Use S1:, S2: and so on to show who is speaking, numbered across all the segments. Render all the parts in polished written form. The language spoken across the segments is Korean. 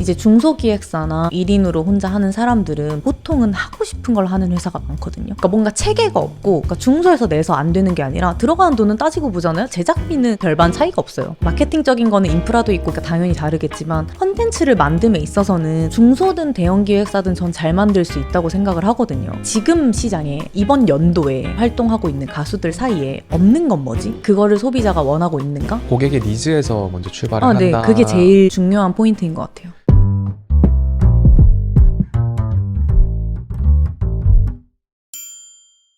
S1: 이제 중소기획사나 1인으로 혼자 하는 사람들은 보통은 하고 싶은 걸 하는 회사가 많거든요. 그러니까 뭔가 체계가 없고, 그러니까 중소에서 내서 안 되는 게 아니라 들어가는 돈은 따지고 보잖아요. 제작비는 별반 차이가 없어요. 마케팅적인 거는 인프라도 있고 그러니까 당연히 다르겠지만 컨텐츠를 만듦에 있어서는 중소든 대형 기획사든 전 잘 만들 수 있다고 생각을 하거든요. 지금 시장에 이번 연도에 활동하고 있는 가수들 사이에 없는 건 뭐지? 그거를 소비자가 원하고 있는가?
S2: 고객의 니즈에서 먼저 출발을
S1: 네,
S2: 한다.
S1: 그게 제일 중요한 포인트인 것 같아요.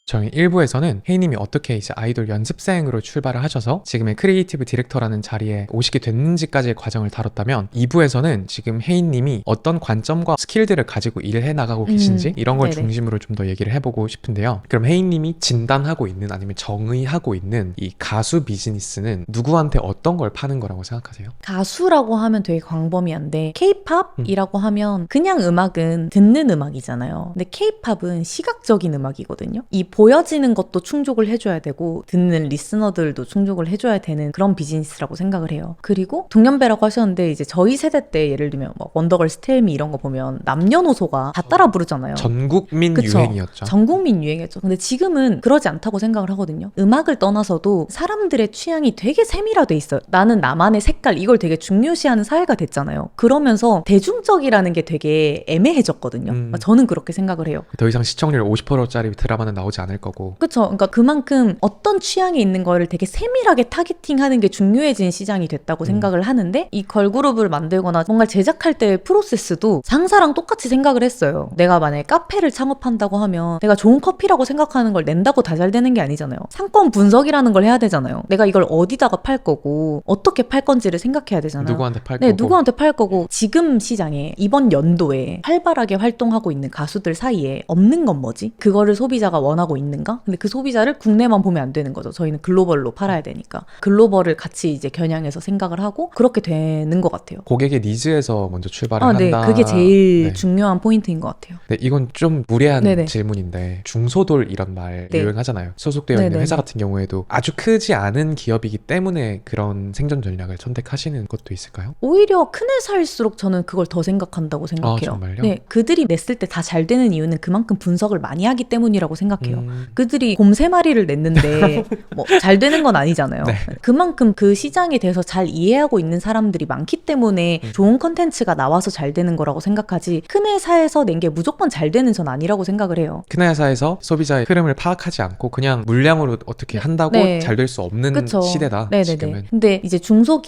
S2: 저희 1부에서는 혜인님이 어떻게 이제 아이돌 연습생으로 출발을 하셔서 지금의 크리에이티브 디렉터라는 자리에 오시게 됐는지까지의 과정을 다뤘다면, 2부에서는 지금 혜인님이 어떤 관점과 스킬들을 가지고 일을 해나가고 계신지 이런 걸
S1: 네네.
S2: 중심으로 좀 더 얘기를 해보고 싶은데요. 그럼 혜인님이 진단하고 있는 아니면 정의하고 있는 이 가수 비즈니스는 누구한테 어떤 걸 파는 거라고 생각하세요?
S1: 가수라고 하면 되게 광범위한데 K-팝이라고 하면 그냥 음악은 듣는 음악이잖아요. 근데 K-팝은 시각적인 음악이거든요. 이 보여지는 것도 충족을 해줘야 되고 듣는 리스너들도 충족을 해줘야 되는 그런 비즈니스라고 생각을 해요. 그리고 동년배라고 하셨는데 이제 저희 세대 때 예를 들면 뭐 원더걸스 텔미 이런 거 보면 남녀노소가 다 따라 부르잖아요.
S2: 전국민
S1: 그쵸.
S2: 유행이었죠.
S1: 전국민 유행이었죠. 근데 지금은 그러지 않다고 생각을 하거든요. 음악을 떠나서도 사람들의 취향이 되게 세밀화돼 있어요. 나는 나만의 색깔, 이걸 되게 중요시하는 사회가 됐잖아요. 그러면서 대중적이라는 게 되게 애매해졌거든요. 저는 그렇게 생각을 해요.
S2: 더 이상 시청률 50%짜리 드라마는 나오지 않을 거고.
S1: 그쵸. 그러니까 그만큼 어떤 취향이 있는 거를 되게 세밀하게 타겟팅하는 게 중요해진 시장이 됐다고 생각을 하는데, 이 걸그룹을 만들거나 뭔가 제작할 때의 프로세스도 상사랑 똑같이 생각을 했어요. 내가 만약에 카페를 창업한다고 하면 내가 좋은 커피라고 생각하는 걸 낸다고 다 잘 되는 게 아니잖아요. 상권 분석이라는 걸 해야 되잖아요. 내가 이걸 어디다가 팔 거고 어떻게 팔 건지를 생각해야 되잖아요.
S2: 누구한테 팔
S1: 네,
S2: 거고.
S1: 누구한테 팔 거고. 지금 시장에 이번 연도에 활발하게 활동하고 있는 가수들 사이에 없는 건 뭐지? 그거를 소비자가 원하고 있는가? 근데 그 소비자를 국내만 보면 안 되는 거죠. 저희는 글로벌로 팔아야 되니까. 글로벌을 같이 이제 겨냥해서 생각을 하고 그렇게 되는 것 같아요.
S2: 고객의 니즈에서 먼저 출발을
S1: 네,
S2: 한다.
S1: 그게 제일
S2: 네.
S1: 중요한 포인트인 것 같아요.
S2: 네, 이건 좀 무례한
S1: 네네.
S2: 질문인데, 중소돌 이런 말
S1: 네.
S2: 유행하잖아요. 소속되어 있는
S1: 네네네.
S2: 회사 같은 경우에도 아주 크지 않은 기업이기 때문에 그런 생존 전략을 선택하시는 것도 있을까요?
S1: 오히려 큰 회사일수록 저는 그걸 더 생각한다고 생각해요.
S2: 정말요?
S1: 네, 그들이 냈을 때 다 잘 되는 이유는 그만큼 분석을 많이 하기 때문이라고 생각해요.
S2: 음.
S1: 그들이 곰 3마리를 냈는데 뭐 잘 되는 건 아니잖아요.
S2: 네.
S1: 그만큼 그 시장에 대해서 잘 이해하고 있는 사람들이 많기 때문에 좋은 컨텐츠가 나와서 잘 되는 거라고 생각하지, 큰 회사에서 낸 게 무조건 잘 되는 전 아니라고 생각을 해요.
S2: 큰 회사에서 소비자의 흐름을 파악하지 않고 그냥 물량으로 어떻게 한다고
S1: 네.
S2: 잘 될 수 없는
S1: 그쵸.
S2: 시대다.
S1: 네네네.
S2: 지금은.
S1: 근데 이제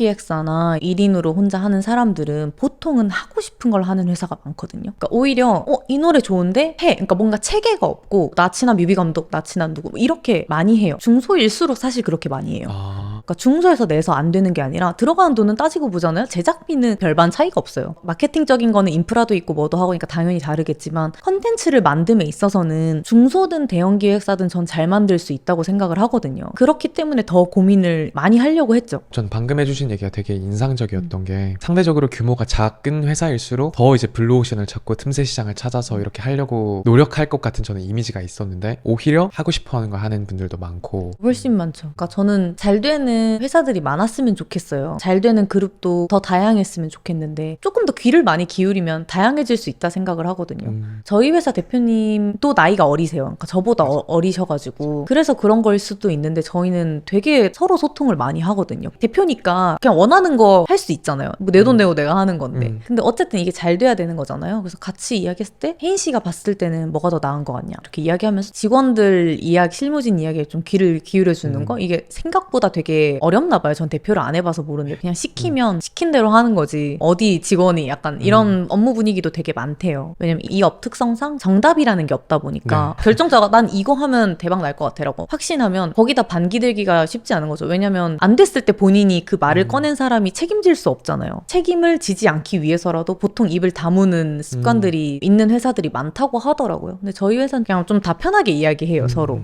S1: 중소기획사나 1인으로 혼자 하는 사람들은 보통은 하고 싶은 걸 하는 회사가 많거든요. 그러니까 오히려 이 노래 좋은데 해. 그러니까 뭔가 체계가 없고 나 친한 뮤비 감독, 나 친한 누구 이렇게 많이 해요. 중소일수록 사실 그렇게 많이 해요. 그러니까 중소에서 내서 안 되는 게 아니라 들어가는 돈은 따지고 보잖아요. 제작비는 별반 차이가 없어요. 마케팅적인 거는 인프라도 있고 뭐도 하고 그러니까 당연히 다르겠지만 컨텐츠를 만듦에 있어서는 중소든 대형 기획사든 전 잘 만들 수 있다고 생각을 하거든요. 그렇기 때문에 더 고민을 많이 하려고 했죠.
S2: 전 방금 해주신 얘기가 되게 인상적이었던 게, 상대적으로 규모가 작은 회사일수록 더 이제 블루오션을 찾고 틈새 시장을 찾아서 이렇게 하려고 노력할 것 같은 저는 이미지가 있었는데, 오히려 하고 싶어 하는 거 하는 분들도 많고.
S1: 훨씬 많죠. 그러니까 저는 잘 되는 회사들이 많았으면 좋겠어요. 잘 되는 그룹도 더 다양했으면 좋겠는데 조금 더 귀를 많이 기울이면 다양해질 수 있다 생각을 하거든요. 저희 회사 대표님도 나이가 어리세요. 그러니까 저보다 어리셔가지고 그래서 그런 거일 수도 있는데, 저희는 되게 서로 소통을 많이 하거든요. 대표니까 그냥 원하는 거 할 수 있잖아요. 뭐 내 돈 내고 내가 하는 건데. 근데 어쨌든 이게 잘 돼야 되는 거잖아요. 그래서 같이 이야기했을 때 혜인 씨가 봤을 때는 뭐가 더 나은 것 같냐 이렇게 이야기하면서 직원들 이야기, 실무진 이야기에 좀 귀를 기울여 주는 거, 이게 생각보다 되게 어렵나 봐요. 전 대표를 안 해봐서 모르는데 그냥 시키면 시킨 대로 하는 거지 어디 직원이 약간 이런 업무 분위기도 되게 많대요. 왜냐면 이 업 특성상 정답이라는 게 없다 보니까 결정자가 난 이거 하면 대박 날 것 같아라고 확신하면 거기다 반기들기가 쉽지 않은 거죠. 왜냐면 안 됐을 때 본인이 그 말을 꺼낸 사람이 책임질 수 없잖아요. 책임을 지지 않기 위해서라도 보통 입을 다무는 습관들이 있는 회사들이 많다고 하더라고요. 근데 저희 회사는 그냥 좀 다 편하게 이야기해요. 서로.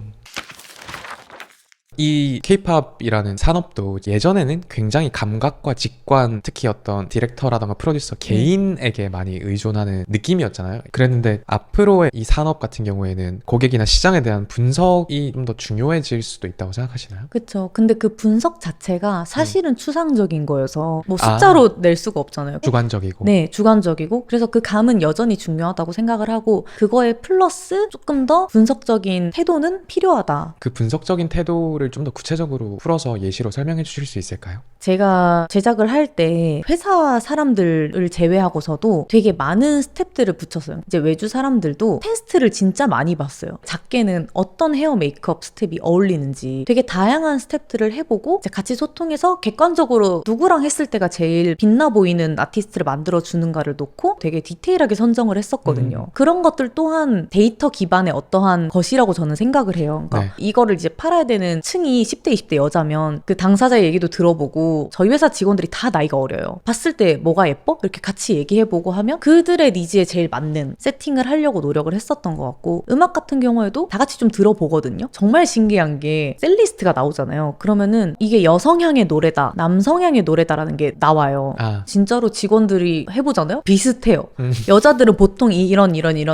S2: 이 K-팝이라는 산업도 예전에는 굉장히 감각과 직관, 특히 어떤 디렉터라던가 프로듀서 개인에게 많이 의존하는 느낌이었잖아요. 그랬는데 앞으로의 이 산업 같은 경우에는 고객이나 시장에 대한 분석이 좀 더 중요해질 수도 있다고 생각하시나요?
S1: 그쵸. 근데 그 분석 자체가 사실은 추상적인 거여서 뭐 숫자로 낼 수가 없잖아요.
S2: 주관적이고.
S1: 네, 주관적이고. 그래서 그 감은 여전히 중요하다고 생각을 하고 그거에 플러스 조금 더 분석적인 태도는 필요하다.
S2: 그 분석적인 태도를 좀 더 구체적으로 풀어서 예시로 설명해 주실 수 있을까요?
S1: 제가 제작을 할 때 회사 사람들을 제외하고서도 되게 많은 스텝들을 붙였어요. 이제 외주 사람들도 테스트를 진짜 많이 봤어요. 작게는 어떤 헤어 메이크업 스텝이 어울리는지 되게 다양한 스텝들을 해보고 이제 같이 소통해서 객관적으로 누구랑 했을 때가 제일 빛나 보이는 아티스트를 만들어주는가를 놓고 되게 디테일하게 선정을 했었거든요. 그런 것들 또한 데이터 기반의 어떠한 것이라고 저는 생각을 해요. 그러니까 이거를 이제 팔아야 되는 층이 10대, 20대 여자면 그 당사자의 얘기도 들어보고 저희 회사 직원들이 다 나이가 어려요. 봤을 때 뭐가 예뻐? 이렇게 같이 얘기해보고 하면 그들의 니즈에 제일 맞는 세팅을 하려고 노력을 했었던 것 같고 음악 같은 경우에도 다 같이 좀 들어보거든요. 정말 신기한 게 셀리스트가 나오잖아요. 그러면은 이게 여성향의 노래다, 남성향의 노래다라는 게 나와요. 진짜로 직원들이 해보잖아요? 비슷해요. 여자들은 보통 이런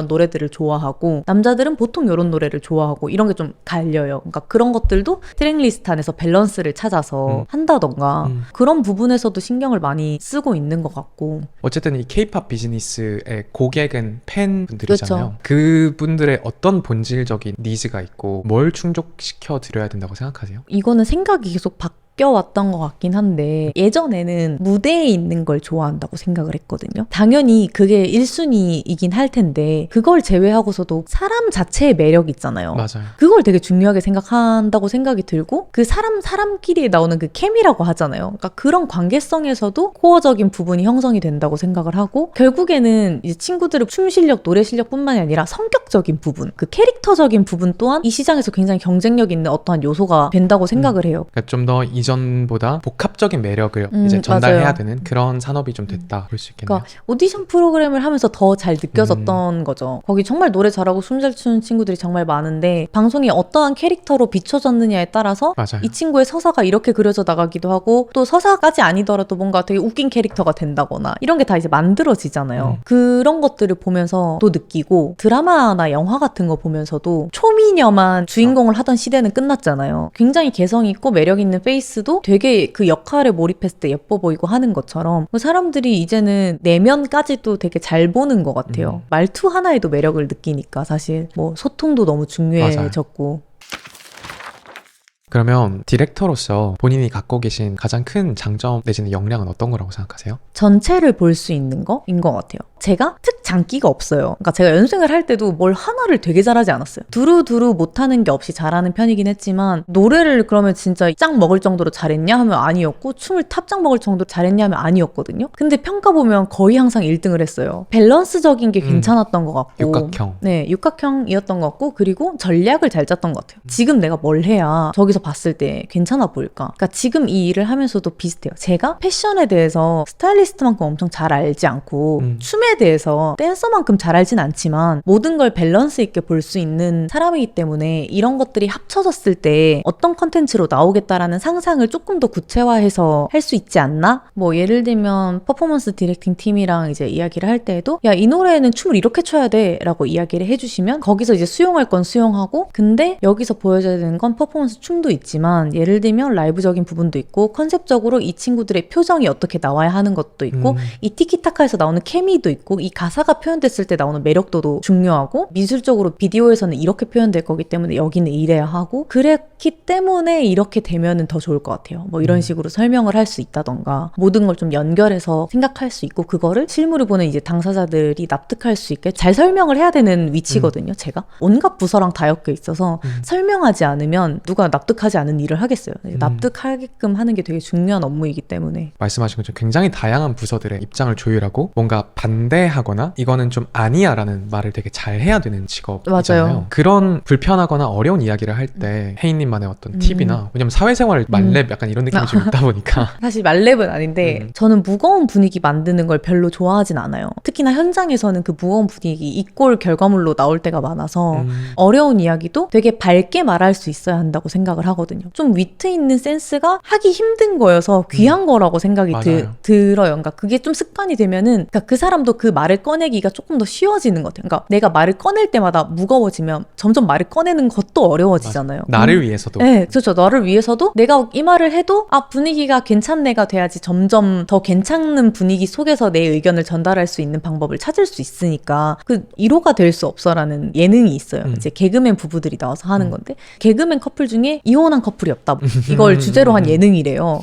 S1: 노래들을 좋아하고 남자들은 보통 이런 노래를 좋아하고 이런 게 좀 갈려요. 그러니까 그런 것들도 트랙리스트 안에서 밸런스를 찾아서 한다던가 그런 부분에서도 신경을 많이 쓰고 있는 것 같고
S2: 어쨌든 이 K-팝 비즈니스의 고객은 팬분들이잖아요. 그분들의 어떤 본질적인 니즈가 있고 뭘 충족시켜 드려야 된다고 생각하세요?
S1: 이거는 생각이 계속 바뀌어왔던 것 같긴 한데 예전에는 무대에 있는 걸 좋아한다고 생각을 했거든요. 당연히 그게 1순위이긴 할 텐데 그걸 제외하고서도 사람 자체의 매력 있잖아요.
S2: 맞아요.
S1: 그걸 되게 중요하게 생각한다고 생각이 들고 그 사람끼리 나오는 그 케미라고 하잖아요. 그러니까 그런 관계성에서도 코어적인 부분이 형성이 된다고 생각을 하고 결국에는 이제 친구들의 춤 실력, 노래 실력뿐만이 아니라 성격적인 부분, 그 캐릭터적인 부분 또한 이 시장에서 굉장히 경쟁력 있는 어떠한 요소가 된다고 생각을 해요.
S2: 그러니까 좀 더 이전보다 복합적인 매력을 이제 전달해야
S1: 맞아요.
S2: 되는 그런 산업이 좀 됐다 볼 수 있겠네요.
S1: 그러니까 오디션 프로그램을 하면서 더 잘 느껴졌던 거죠. 거기 정말 노래 잘하고 춤 잘 추는 친구들이 정말 많은데 방송이 어떠한 캐릭터로 비춰졌느냐에 따라서
S2: 맞아요.
S1: 이 친구의 서사가 이렇게 그려져 나가기도 하고 또 서사까지 아니더라도 뭔가 되게 웃긴 캐릭터가 된다거나 이런 게 다 이제 만들어지잖아요. 그런 것들을 보면서 또 느끼고 드라마나 영화 같은 거 보면서도 초미녀만 주인공을 하던 시대는 끝났잖아요. 굉장히 개성 있고 매력 있는 페이스도 되게 그 역할에 몰입했을 때 예뻐 보이고 하는 것처럼 사람들이 이제는 내면까지도 되게 잘 보는 것 같아요. 말투 하나에도 매력을 느끼니까 사실 뭐 소통도 너무 중요해졌고.
S2: 그러면 디렉터로서 본인이 갖고 계신 가장 큰 장점 내지는 역량은 어떤 거라고 생각하세요?
S1: 전체를 볼 수 있는 거인 것 같아요. 제가 특장기가 없어요. 그러니까 제가 연습생을 할 때도 뭘 하나를 되게 잘하지 않았어요. 두루두루 못하는 게 없이 잘하는 편이긴 했지만 노래를 그러면 진짜 짱 먹을 정도로 잘했냐 하면 아니었고 춤을 탑짱 먹을 정도로 잘했냐 하면 아니었거든요. 근데 평가 보면 거의 항상 1등을 했어요. 밸런스적인 게 괜찮았던 것 같고
S2: 육각형.
S1: 네, 육각형이었던 것 같고 그리고 전략을 잘 짰던 것 같아요. 지금 내가 뭘 해야 저기서 봤을 때 괜찮아 보일까? 그러니까 지금 이 일을 하면서도 비슷해요. 제가 패션에 대해서 스타일리스트만큼 엄청 잘 알지 않고 춤에 대해서 댄서만큼 잘 알진 않지만 모든 걸 밸런스 있게 볼 수 있는 사람이기 때문에 이런 것들이 합쳐졌을 때 어떤 컨텐츠로 나오겠다라는 상상을 조금 더 구체화해서 할 수 있지 않나? 뭐 예를 들면 퍼포먼스 디렉팅 팀이랑 이제 이야기를 할 때에도 야, 이 노래에는 춤을 이렇게 춰야 돼 라고 이야기를 해주시면 거기서 이제 수용할 건 수용하고 근데 여기서 보여줘야 되는 건 퍼포먼스 춤도 있지만 예를 들면 라이브적인 부분도 있고 컨셉적으로 이 친구들의 표정이 어떻게 나와야 하는 것도 있고 이 티키타카에서 나오는 케미도 있고 이 가사가 표현됐을 때 나오는 매력도도 중요하고 미술적으로 비디오에서는 이렇게 표현될 거기 때문에 여기는 이래야 하고 그랬기 때문에 이렇게 되면은 더 좋을 것 같아요. 뭐 이런 식으로 설명을 할 수 있다던가 모든 걸 좀 연결해서 생각할 수 있고 그거를 실물을 보는 이제 당사자들이 납득할 수 있게 잘 설명을 해야 되는 위치거든요. 제가 온갖 부서랑 다 엮여 있어서 설명하지 않으면 누가 납득하지 않은 일을 하겠어요. 납득하게끔 하는 게 되게 중요한 업무이기 때문에
S2: 말씀하신 것처럼 굉장히 다양한 부서들의 입장을 조율하고 뭔가 반대하거나 이거는 좀 아니야 라는 말을 되게 잘 해야 되는 직업이잖아요.
S1: 맞아요.
S2: 그런 불편하거나 어려운 이야기를 할 때 혜인님만의 어떤 팁이나 왜냐면 사회생활 만렙 약간 이런 느낌이 좀 있다 보니까
S1: 사실 말렙은 아닌데 저는 무거운 분위기 만드는 걸 별로 좋아하진 않아요. 특히나 현장에서는 그 무거운 분위기 이꼴 결과물로 나올 때가 많아서 어려운 이야기도 되게 밝게 말할 수 있어야 한다고 생각을 하거든요. 좀 위트 있는 센스가 하기 힘든 거여서 귀한 거라고 생각이
S2: 맞아요.
S1: 들어요. 그러니까 그게 좀 습관이 되면은 그러니까 그 사람도 그 말을 꺼내기가 조금 더 쉬워지는 것 같아요. 그러니까 내가 말을 꺼낼 때마다 무거워지면 점점 말을 꺼내는 것도 어려워지잖아요.
S2: 나를 위해서도.
S1: 네, 그렇죠. 너를 위해서도 내가 이 말을 해도 분위기가 괜찮네가 돼야지 점점 더 괜찮은 분위기 속에서 내 의견을 전달할 수 있는 방법을 찾을 수 있으니까 그 1호가 될 수 없어라는 예능이 있어요. 이제 개그맨 부부들이 나와서 하는 건데 개그맨 커플 중에 이혼한 커플이 없다. 이걸 주제로 한 예능이래요.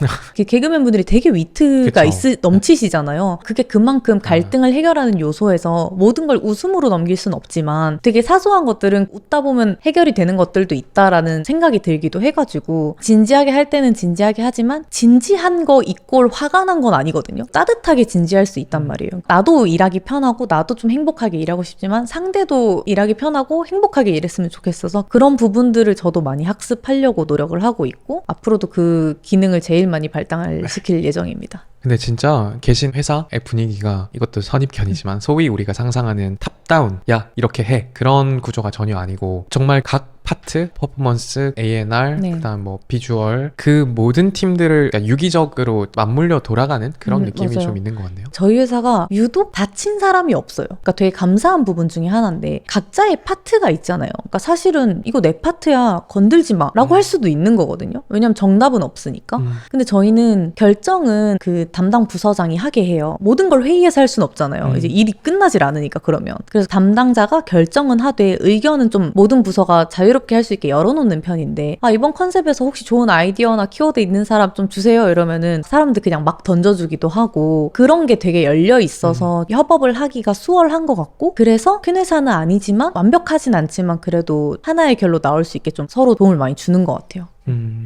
S1: 개그맨 분들이 되게 위트가 넘치시잖아요. 그게 그만큼 갈등을 해결하는 요소에서 모든 걸 웃음으로 넘길 수는 없지만 되게 사소한 것들은 웃다 보면 해결이 되는 것들도 있다라는 생각이 들기도 해가지고 진지하게 할 때는 진지하게 하지만 진지한 거 이꼴 화가 난 건 아니거든요. 따뜻하게 진지할 수 있단 말이에요. 나도 일하기 편하고 나도 좀 행복하게 일하고 싶지만 상대도 일하기 편하고 행복하게 일했으면 좋겠어서 그런 부분들을 저도 많이 학습하려고 노력을 하고 있고 앞으로도 그 기능을 제일 많이 발달시킬 예정입니다.
S2: 근데 진짜 계신 회사의 분위기가 이것도 선입견이지만 소위 우리가 상상하는 탑다운 야 이렇게 해 그런 구조가 전혀 아니고 정말 각 파트, 퍼포먼스, A&R,
S1: 네.
S2: 그다음 뭐 비주얼 그 모든 팀들을 유기적으로 맞물려 돌아가는 그런 느낌이
S1: 맞아요.
S2: 좀 있는 것 같네요.
S1: 저희 회사가 유독 다친 사람이 없어요. 그러니까 되게 감사한 부분 중에 하나인데 각자의 파트가 있잖아요. 그러니까 사실은 이거 내 파트야 건들지 마 라고 할 수도 있는 거거든요. 왜냐면 정답은 없으니까. 근데 저희는 결정은 그 담당 부서장이 하게 해요. 모든 걸 회의에서 할 수는 없잖아요. 이제 일이 끝나질 않으니까 그러면. 그래서 담당자가 결정은 하되 의견은 좀 모든 부서가 자유롭게 할 수 있게 열어놓는 편인데 이번 컨셉에서 혹시 좋은 아이디어나 키워드 있는 사람 좀 주세요 이러면은 사람들 그냥 막 던져주기도 하고 그런 게 되게 열려 있어서 협업을 하기가 수월한 것 같고 그래서 큰 회사는 아니지만 완벽하진 않지만 그래도 하나의 결로 나올 수 있게 좀 서로 도움을 많이 주는 것 같아요.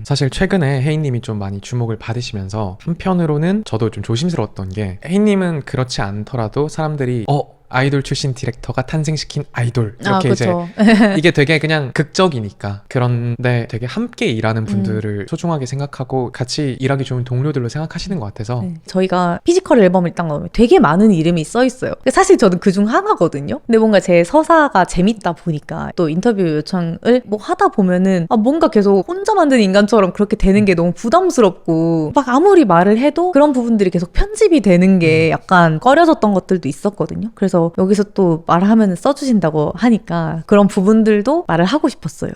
S2: 사실 최근에 혜인님이 좀 많이 주목을 받으시면서 한편으로는 저도 좀 조심스러웠던 게 혜인님은 그렇지 않더라도 사람들이 아이돌 출신 디렉터가 탄생시킨 아이돌 이렇게
S1: 그렇죠.
S2: 이제 이게 되게 그냥 극적이니까 그런데 되게 함께 일하는 분들을 소중하게 생각하고 같이 일하기 좋은 동료들로 생각하시는 것 같아서
S1: 네. 저희가 피지컬 앨범을 딱 넣으면 되게 많은 이름이 써 있어요. 사실 저는 그중 하나거든요. 근데 뭔가 제 서사가 재밌다 보니까 또 인터뷰 요청을 뭐 하다 보면은 뭔가 계속 혼자 만든 인간처럼 그렇게 되는 게 너무 부담스럽고 막 아무리 말을 해도 그런 부분들이 계속 편집이 되는 게 약간 꺼려졌던 것들도 있었거든요. 그래서 여기서 또 말하면 써주신다고 하니까 그런 부분들도 말을 하고 싶었어요.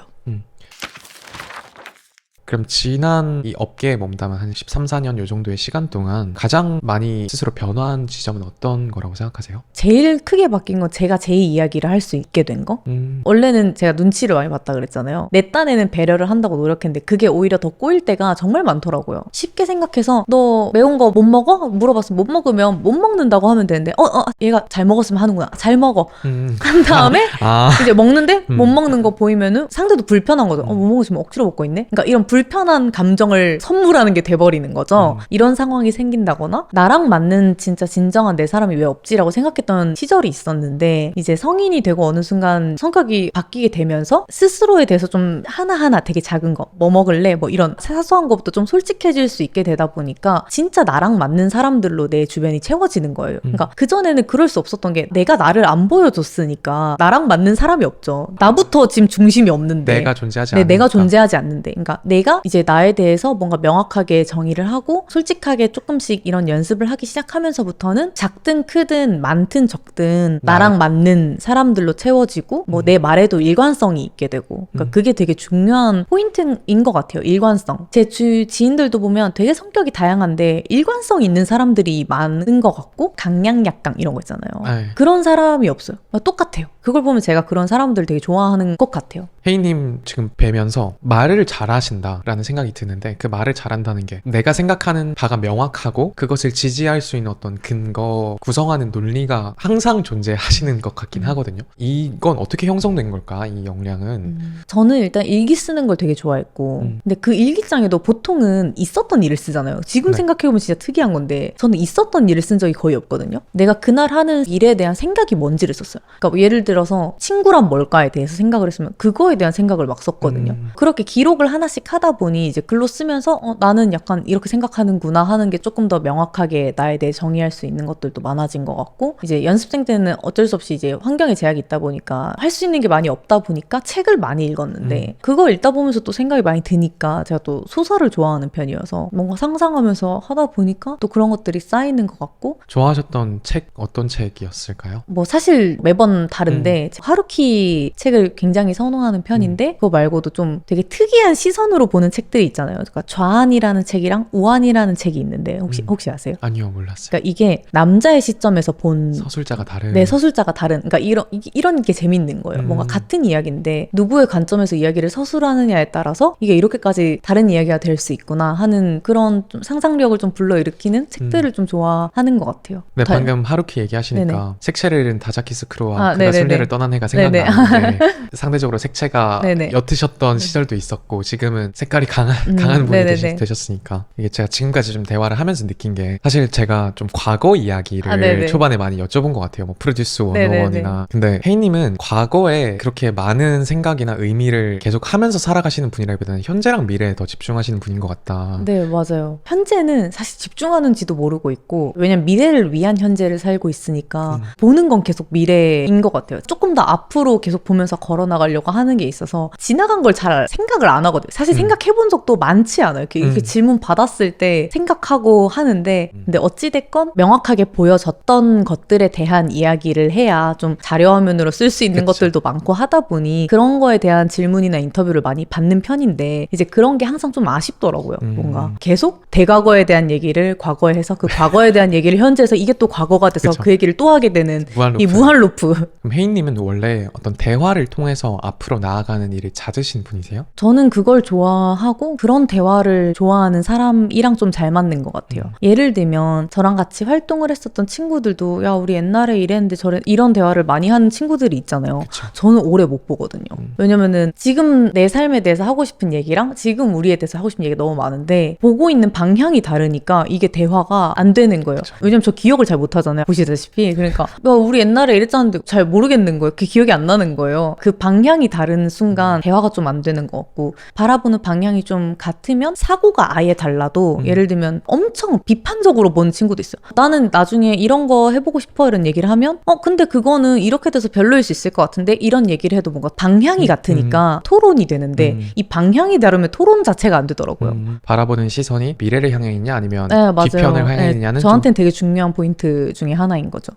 S2: 그럼 지난 이 업계에 몸담은 한 13, 14년 요 정도의 시간 동안 가장 많이 스스로 변화한 지점은 어떤 거라고 생각하세요?
S1: 제일 크게 바뀐 건 제가 제 이야기를 할 수 있게 된 거? 원래는 제가 눈치를 많이 봤다 그랬잖아요. 내 딴에는 배려를 한다고 노력했는데 그게 오히려 더 꼬일 때가 정말 많더라고요. 쉽게 생각해서 너 매운 거 못 먹어? 물어봤으면 못 먹으면 못 먹는다고 하면 되는데 얘가 잘 먹었으면 하는구나. 잘 먹어. 한 다음에 이제 먹는데 못 먹는 거 보이면은 상대도 불편한 거죠. 못 먹으시면 억지로 먹고 있네? 그러니까 이런 불편한 감정을 선물하는 게 돼버리는 거죠. 이런 상황이 생긴다거나 나랑 맞는 진짜 진정한 내 사람이 왜 없지라고 생각했던 시절이 있었는데 이제 성인이 되고 어느 순간 성격이 바뀌게 되면서 스스로에 대해서 좀 하나하나 되게 작은 거 뭐 먹을래? 뭐 이런 사소한 것부터 좀 솔직해질 수 있게 되다 보니까 진짜 나랑 맞는 사람들로 내 주변이 채워지는 거예요. 그러니까 그전에는 그럴 수 없었던 게 내가 나를 안 보여줬으니까 나랑 맞는 사람이 없죠. 나부터 지금 중심이 없는데
S2: 내가 존재하지
S1: 네,
S2: 않으니까.
S1: 내가 존재하지 않는데 그러니까 내가 이제 나에 대해서 뭔가 명확하게 정의를 하고 솔직하게 조금씩 이런 연습을 하기 시작하면서부터는 작든 크든 많든 적든 나랑 맞는 사람들로 채워지고 뭐 내 말에도 일관성이 있게 되고 그러니까 그게 되게 중요한 포인트인 것 같아요. 일관성. 제 지인들도 보면 되게 성격이 다양한데 일관성 있는 사람들이 많은 것 같고 강약약강 이런 거 있잖아요.
S2: 에이.
S1: 그런 사람이 없어요. 똑같아요. 그걸 보면 제가 그런 사람들 되게 좋아하는 것 같아요.
S2: 혜인님 지금 뵈면서 말을 잘하신다라는 생각이 드는데 그 말을 잘한다는 게 내가 생각하는 바가 명확하고 그것을 지지할 수 있는 어떤 근거 구성하는 논리가 항상 존재하시는 것 같긴 하거든요. 이건 어떻게 형성된 걸까? 이 역량은
S1: 저는 일단 일기 쓰는 걸 되게 좋아했고 근데 그 일기장에도 보통은 있었던 일을 쓰잖아요. 지금
S2: 네.
S1: 생각해보면 진짜 특이한 건데 저는 있었던 일을 쓴 적이 거의 없거든요. 내가 그날 하는 일에 대한 생각이 뭔지를 썼어요. 그러니까 뭐 예를 들어서 친구란 뭘까에 대해서 생각을 했으면 그거에 대한 생각을 막 썼거든요. 그렇게 기록을 하나씩 하다 하다 보니 이제 글로 쓰면서 나는 약간 이렇게 생각하는구나 하는 게 조금 더 명확하게 나에 대해 정의할 수 있는 것들도 많아진 것 같고, 이제 연습생 때는 어쩔 수 없이 이제 환경에 제약이 있다 보니까 할 수 있는 게 많이 없다 보니까 책을 많이 읽었는데 그거 읽다 보면서 또 생각이 많이 드니까 제가 또 소설을 좋아하는 편이어서 뭔가 상상하면서 하다 보니까 또 그런 것들이 쌓이는 것 같고.
S2: 좋아하셨던 책 어떤 책이었을까요?
S1: 뭐 사실 매번 다른데 하루키 책을 굉장히 선호하는 편인데 그거 말고도 좀 되게 특이한 시선으로 보는 책들이 있잖아요. 그러니까 좌안이라는 책이랑 우안이라는 책이 있는데 혹시 아세요?
S2: 아니요, 몰랐어요.
S1: 그러니까 이게 남자의 시점에서 본
S2: 서술자가 다른.
S1: 네, 서술자가 다른. 그러니까 이런 게 재밌는 거예요. 뭔가 같은 이야기인데 누구의 관점에서 이야기를 서술하느냐에 따라서 이게 이렇게까지 다른 이야기가 될 수 있구나 하는 그런 좀 상상력을 좀 불러일으키는 책들을 좀 좋아하는 것 같아요.
S2: 네, 방금 하루키 얘기하시니까
S1: 네네.
S2: 색채를 잃은 다자키스 크루와 그가
S1: 네네네.
S2: 순례를 떠난 해가
S1: 네네.
S2: 생각나는데 상대적으로 색채가
S1: 네네.
S2: 옅으셨던 시절도 있었고 지금은 색깔이 강한 분이
S1: 네네네.
S2: 되셨으니까 이게 제가 지금까지 좀 대화를 하면서 느낀 게 사실 제가 좀 과거 이야기를
S1: 네네.
S2: 초반에 많이 여쭤본 것 같아요. 뭐 프로듀스
S1: 네네네.
S2: 101이나 근데 혜인님은 과거에 그렇게 많은 생각이나 의미를 계속 하면서 살아가시는 분이라기보다는 현재랑 미래에 더 집중하시는 분인 것 같다.
S1: 네, 맞아요. 현재는 사실 집중하는지도 모르고 있고, 왜냐면 미래를 위한 현재를 살고 있으니까 보는 건 계속 미래인 것 같아요. 조금 더 앞으로 계속 보면서 걸어나가려고 하는 게 있어서 지나간 걸 잘 생각을 안 하거든요. 사실 생각해본 적도 많지 않아요. 이렇게 질문 받았을 때 생각하고 하는데, 근데 어찌됐건 명확하게 보여졌던 것들에 대한 이야기를 해야 좀 자료화면으로 쓸 수 있는
S2: 그쵸.
S1: 것들도 많고 하다 보니 그런 거에 대한 질문이나 인터뷰를 많이 받는 편인데, 이제 그런 게 항상 좀 아쉽더라고요. 뭔가 계속 대과거에 대한 얘기를 과거에 해서 그 과거에 대한 얘기를 현재에서 이게 또 과거가 돼서
S2: 그쵸.
S1: 그 얘기를 또 하게 되는
S2: 무한
S1: 이
S2: 루프.
S1: 무한 루프.
S2: 그럼 혜인님은 원래 어떤 대화를 통해서 앞으로 나아가는 일을 찾으신 분이세요?
S1: 저는 그걸 좋아하고 그런 대화를 좋아하는 사람이랑 좀 잘 맞는 것 같아요. 예를 들면 저랑 같이 활동을 했었던 친구들도 야 우리 옛날에 이랬는데 이런 대화를 많이 하는 친구들이 있잖아요.
S2: 그쵸.
S1: 저는 오래 못 보거든요. 왜냐면은 지금 내 삶에 대해서 하고 싶은 얘기랑 지금 우리에 대해서 하고 싶은 얘기가 너무 많은데 보고 있는 방향이 다르니까 이게 대화가 안 되는 거예요.
S2: 그쵸.
S1: 왜냐면 저 기억을 잘 못하잖아요. 보시다시피. 그러니까 야, 우리 옛날에 이랬잖는데 잘 모르겠는 거예요. 그 기억이 안 나는 거예요. 그 방향이 다른 순간 대화가 좀 안 되는 것 같고, 바라보는 방향이 좀 같으면 사고가 아예 달라도 예를 들면 엄청 비판적으로 보는 친구도 있어요. 나는 나중에 이런 거 해보고 싶어 이런 얘기를 하면 근데 그거는 이렇게 돼서 별로일 수 있을 것 같은데 이런 얘기를 해도 뭔가 방향이 같으니까 토론이 되는데 이 방향이 다르면 토론 자체가 안 되더라고요.
S2: 바라보는 시선이 미래를 향해 있냐 아니면
S1: 네, 맞아요.
S2: 뒤편을 향해
S1: 네,
S2: 있냐는
S1: 저한테는 되게 중요한 포인트 중에 하나인 거죠.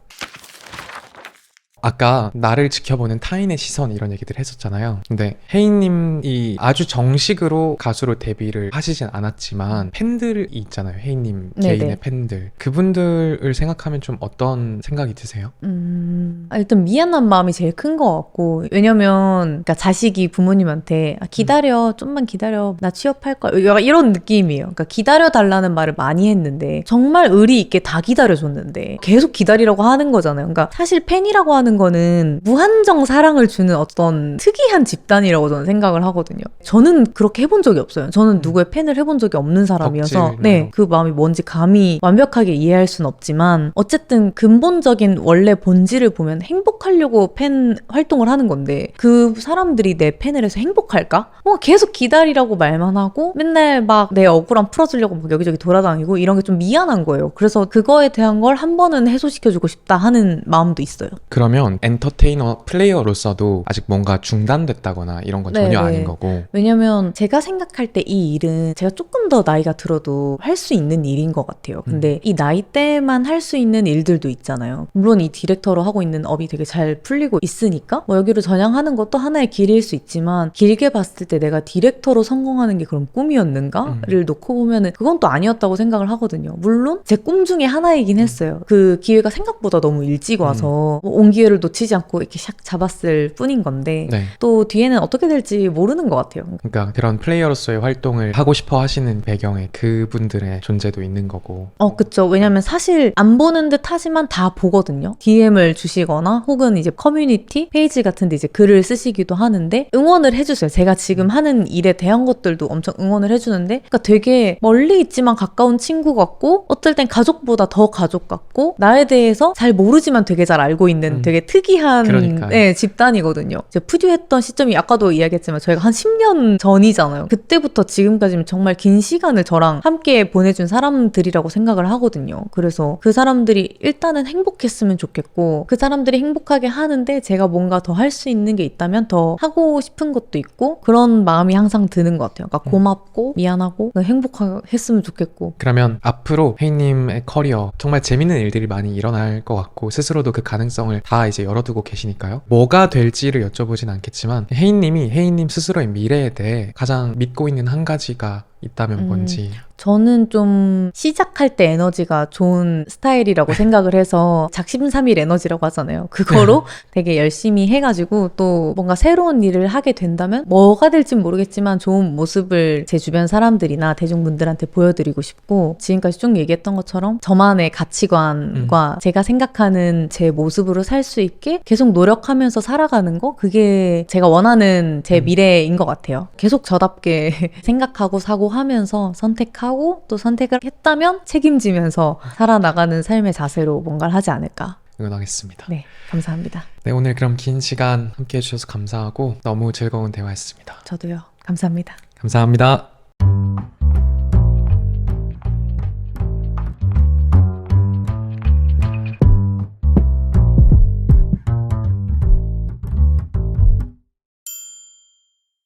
S2: 아까 나를 지켜보는 타인의 시선 이런 얘기들 했었잖아요. 근데 혜인님이 아주 정식으로 가수로 데뷔를 하시진 않았지만 팬들이 있잖아요. 혜인님
S1: 네네.
S2: 개인의 팬들. 그분들을 생각하면 좀 어떤 생각이 드세요?
S1: 일단 미안한 마음이 제일 큰 것 같고, 왜냐면 그러니까 자식이 부모님한테 기다려, 좀만 기다려, 나 취업할 거야, 약간 이런 느낌이에요. 그러니까 기다려달라는 말을 많이 했는데 정말 의리 있게 다 기다려줬는데 계속 기다리라고 하는 거잖아요. 그러니까 사실 팬이라고 하는 거는 무한정 사랑을 주는 어떤 특이한 집단이라고 저는 생각을 하거든요. 저는 그렇게 해본 적이 없어요. 저는 누구의 팬을 해본 적이 없는 사람이어서
S2: 덕질,
S1: 네, 그 마음이 뭔지 감히 완벽하게 이해할 순 없지만 어쨌든 근본적인 원래 본질을 보면 행복하려고 팬 활동을 하는 건데 그 사람들이 내 팬을 해서 행복할까? 계속 기다리라고 말만 하고 맨날 막 내 억울함 풀어주려고 막 여기저기 돌아다니고 이런 게 좀 미안한 거예요. 그래서 그거에 대한 걸 한 번은 해소시켜주고 싶다 하는 마음도 있어요.
S2: 그러면 엔터테이너 플레이어로서도 아직 뭔가 중단됐다거나 이런 건 전혀
S1: 네네.
S2: 아닌 거고.
S1: 왜냐면 제가 생각할 때 이 일은 제가 조금 더 나이가 들어도 할 수 있는 일인 것 같아요. 근데 이 나이 때만 할 수 있는 일들도 있잖아요. 물론 이 디렉터로 하고 있는 업이 되게 잘 풀리고 있으니까 뭐 여기로 전향하는 것도 하나의 길일 수 있지만 길게 봤을 때 내가 디렉터로 성공하는 게 그럼 꿈이었는가를 놓고 보면은 그건 또 아니었다고 생각을 하거든요. 물론 제 꿈 중에 하나이긴 했어요. 그 기회가 생각보다 너무 일찍 와서 온 기회를 놓치지 않고 이렇게 샥 잡았을 뿐인 건데
S2: 네.
S1: 또 뒤에는 어떻게 될지 모르는 것 같아요.
S2: 그러니까 그런 플레이어로서의 활동을 하고 싶어 하시는 배경에 그분들의 존재도 있는 거고.
S1: 그쵸. 왜냐면 사실 안 보는 듯 하지만 다 보거든요. DM을 주시거나 혹은 이제 커뮤니티 페이지 같은 데 이제 글을 쓰시기도 하는데 응원을 해주세요. 제가 지금 하는 일에 대한 것들도 엄청 응원을 해주는데 그러니까 되게 멀리 있지만 가까운 친구 같고 어떨 땐 가족보다 더 가족 같고 나에 대해서 잘 모르지만 되게 잘 알고 있는 되게 되게 특이한
S2: 그러니까요.
S1: 네, 집단이거든요. 이제 푸듀했던 시점이 아까도 이야기했지만 저희가 한 10년 전이잖아요. 그때부터 지금까지는 정말 긴 시간을 저랑 함께 보내준 사람들이라고 생각을 하거든요. 그래서 그 사람들이 일단은 행복했으면 좋겠고 그 사람들이 행복하게 하는데 제가 뭔가 더 할 수 있는 게 있다면 더 하고 싶은 것도 있고 그런 마음이 항상 드는 것 같아요. 그러니까 고맙고 미안하고 행복했으면 좋겠고.
S2: 그러면 앞으로 혜인님의 커리어 정말 재밌는 일들이 많이 일어날 것 같고 스스로도 그 가능성을 다 이제 열어두고 계시니까요. 뭐가 될지를 여쭤보진 않겠지만 혜인님이 혜인님 스스로의 미래에 대해 가장 믿고 있는 한 가지가 있다면 뭔지.
S1: 저는 좀 시작할 때 에너지가 좋은 스타일이라고 생각을 해서 작심삼일 에너지라고 하잖아요. 그거로 되게 열심히 해가지고 또 뭔가 새로운 일을 하게 된다면 뭐가 될진 모르겠지만 좋은 모습을 제 주변 사람들이나 대중분들한테 보여드리고 싶고 지금까지 쭉 얘기했던 것처럼 저만의 가치관과 제가 생각하는 제 모습으로 살 수 있게 계속 노력하면서 살아가는 거 그게 제가 원하는 제 미래인 것 같아요. 계속 저답게 생각하고 사고 하면서 선택하고 또 선택을 했다면 책임지면서 살아나가는 삶의 자세로 뭔가를 하지 않을까.
S2: 응원하겠습니다.
S1: 네, 감사합니다.
S2: 네, 오늘 그럼 긴 시간 함께 해주셔서 감사하고 너무 즐거운 대화였습니다.
S1: 저도요. 감사합니다.
S2: 감사합니다.